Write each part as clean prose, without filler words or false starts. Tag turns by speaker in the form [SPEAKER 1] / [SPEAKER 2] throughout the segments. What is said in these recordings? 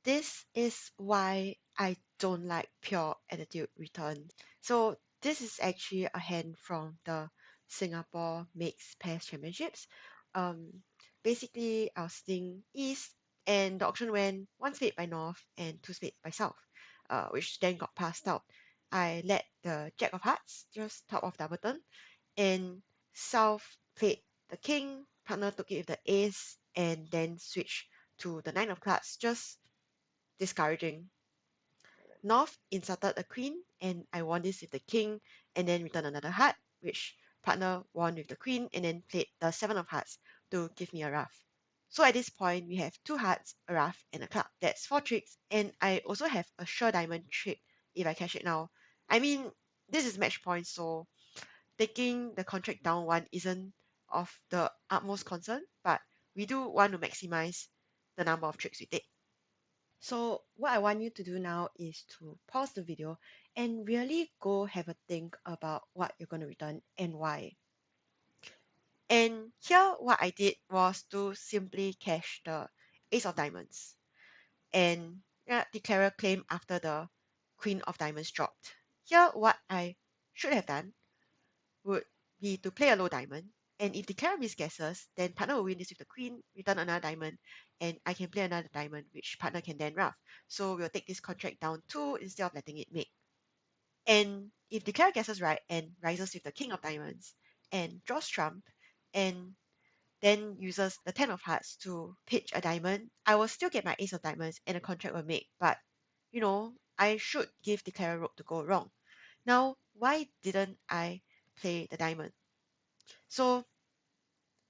[SPEAKER 1] this is why I don't like pure attitude return. So this is actually a hand from the Singapore Mixed Pairs Championships. Um, Basically, I was sitting east, and the auction went one spade by north and two spade by south, which then got passed out. I let the Jack of Hearts just top of double turn, and south played the king. Partner took it with the ace, and then switched to the nine of clubs, just discouraging. North insulted a queen, and I won this with the king, and then returned another heart, which partner won with the queen, and then played the seven of hearts to give me a ruff. So at this point, we have two hearts, a ruff, and a club. That's four tricks, and I also have a sure diamond trick if I cash it now. I mean, this is match point, so taking the contract down one isn't of the utmost concern, but we do want to maximize the number of tricks we take. So what I want you to do now is to pause the video and really go have a think about what you're going to return and why. And here what I did was to simply cash the ace of diamonds and declare a claim after the queen of diamonds dropped. Here what I should have done would be to play a low diamond, and if the carry misguesses, then partner will win this with the queen, return another diamond, and I can play another diamond, which partner can then ruff. So we'll take this contract down 2 instead of letting it make. And if the carry guesses right and rises with the king of diamonds and draws trump, and then uses the 10 of hearts to pitch a diamond, I will still get my ace of diamonds and a contract will make. But, I should give the carry rope to go wrong. Now, why didn't I play the diamond? So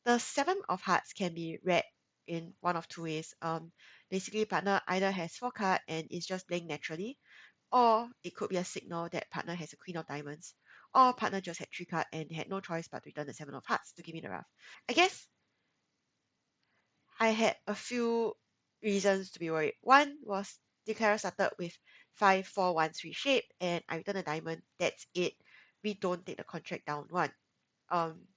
[SPEAKER 1] the seven of hearts can be read in one of two ways. Basically, partner either has four cards and is just playing naturally, or it could be a signal that partner has a queen of diamonds, or partner just had three cards and had no choice but to return the seven of hearts to give me the ruff. I guess I had a few reasons to be worried. One was Declara started with 5-4-1-3 shape, and I returned a diamond. That's it. We don't take the contract down one. Um,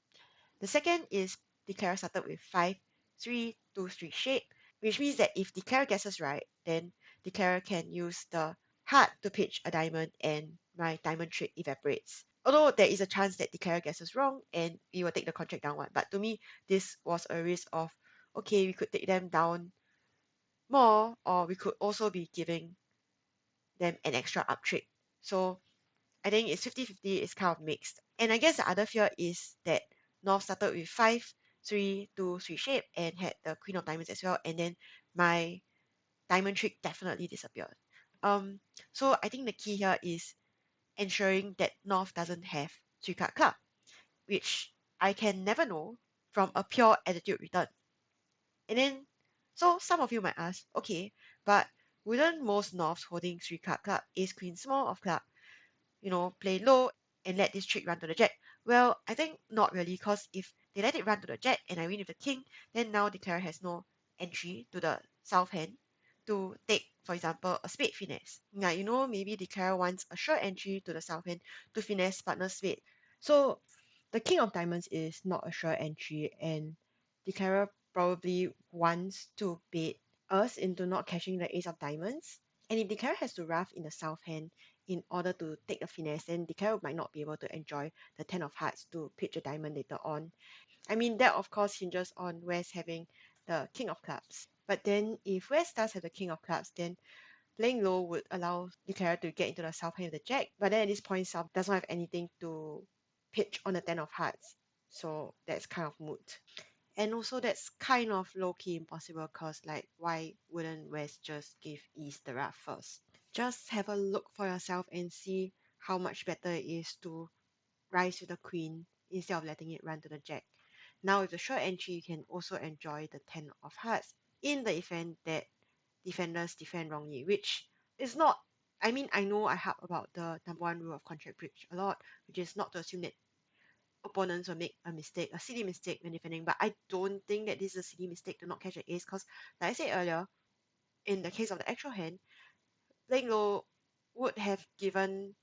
[SPEAKER 1] The second is Declara started with 5-3-2-3 shape, which means that if Declara guesses right, then Declara can use the heart to pitch a diamond and my diamond trick evaporates. Although there is a chance that Declara guesses wrong and we will take the contract down one. But to me, this was a risk of, okay, we could take them down more, or we could also be giving them an extra up trick. So I think it's 50-50, it's kind of mixed. And I guess the other fear is that North started with 5-3-2-3 shape and had the Queen of Diamonds as well, and then my diamond trick definitely disappeared. So I think the key here is ensuring that North doesn't have three card club, which I can never know from a pure attitude return. And then, so some of you might ask, okay, but wouldn't most Norths holding three card club, ace queen small of club, play low and let this trick run to the jack? Well, I think not really, because if they let it run to the jack and I win with the king, then now the player has no entry to the south hand to take, for example, a spade finesse. Now, maybe the player wants a short entry to the south hand to finesse partner's spade. So the king of diamonds is not a sure entry, and the player probably wants to bait us into not catching the ace of diamonds. And if the carrot has to ruff in the south hand in order to take the finesse, then the carrot might not be able to enjoy the 10 of hearts to pitch a diamond later on. I mean, that of course hinges on West having the king of clubs. But then if West does have the king of clubs, then playing low would allow the carrot to get into the south hand with the jack. But then at this point, South doesn't have anything to pitch on the 10 of hearts. So that's kind of moot. And also that's kind of low-key impossible because like why wouldn't West just give East the ruff first? Just have a look for yourself and see how much better it is to rise with the queen instead of letting it run to the jack. Now with the short entry, you can also enjoy the 10 of hearts in the event that defenders defend wrongly, which is not, I mean, I know I harp about the number one rule of contract breach a lot, which is not to assume that opponents will make a mistake, a silly mistake when defending. But I don't think that this is a silly mistake to not catch an ace because, like I said earlier, in the case of the actual hand, playing low would have given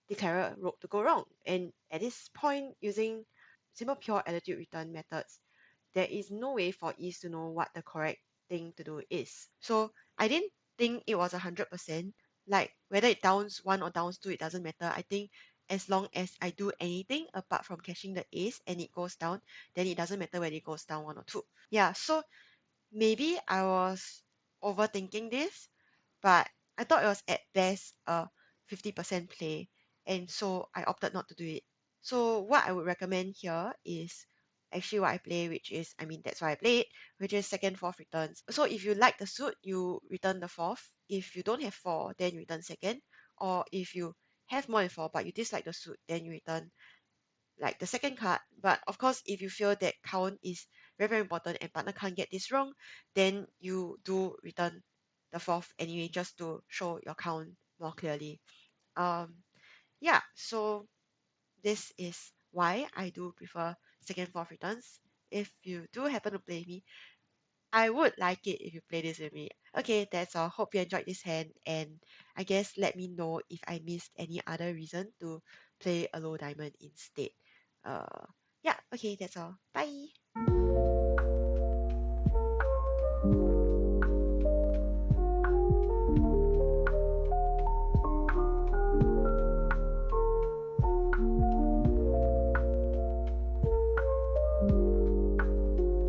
[SPEAKER 1] the carrot rope to go wrong. And at this point, using simple pure attitude return methods, there is no way for East to know what the correct thing to do is. So I didn't think it was 100%. Like whether it downs one or downs two, it doesn't matter. I think as long as I do anything apart from catching the ace and it goes down, then it doesn't matter whether it goes down one or two. Yeah, so maybe I was overthinking this, but I thought it was at best a 50% play, and so I opted not to do it. So what I would recommend here is actually what I play, which is, I mean, that's why I play it, which is second, fourth returns. So if you like the suit, you return the fourth. If you don't have four, then you return second. Or if you have more than four, but you dislike the suit, then you return like the second card. But of course, if you feel that count is very, very important and partner can't get this wrong, then you do return the fourth anyway, just to show your count more clearly. Um, yeah, so this is why I do prefer second, fourth returns. If you do happen to play me, I would like it if you play this with me. Okay, that's all. Hope you enjoyed this hand, and I guess let me know if I missed any other reason to play a low diamond instead. Uh, yeah, okay, that's all. Bye.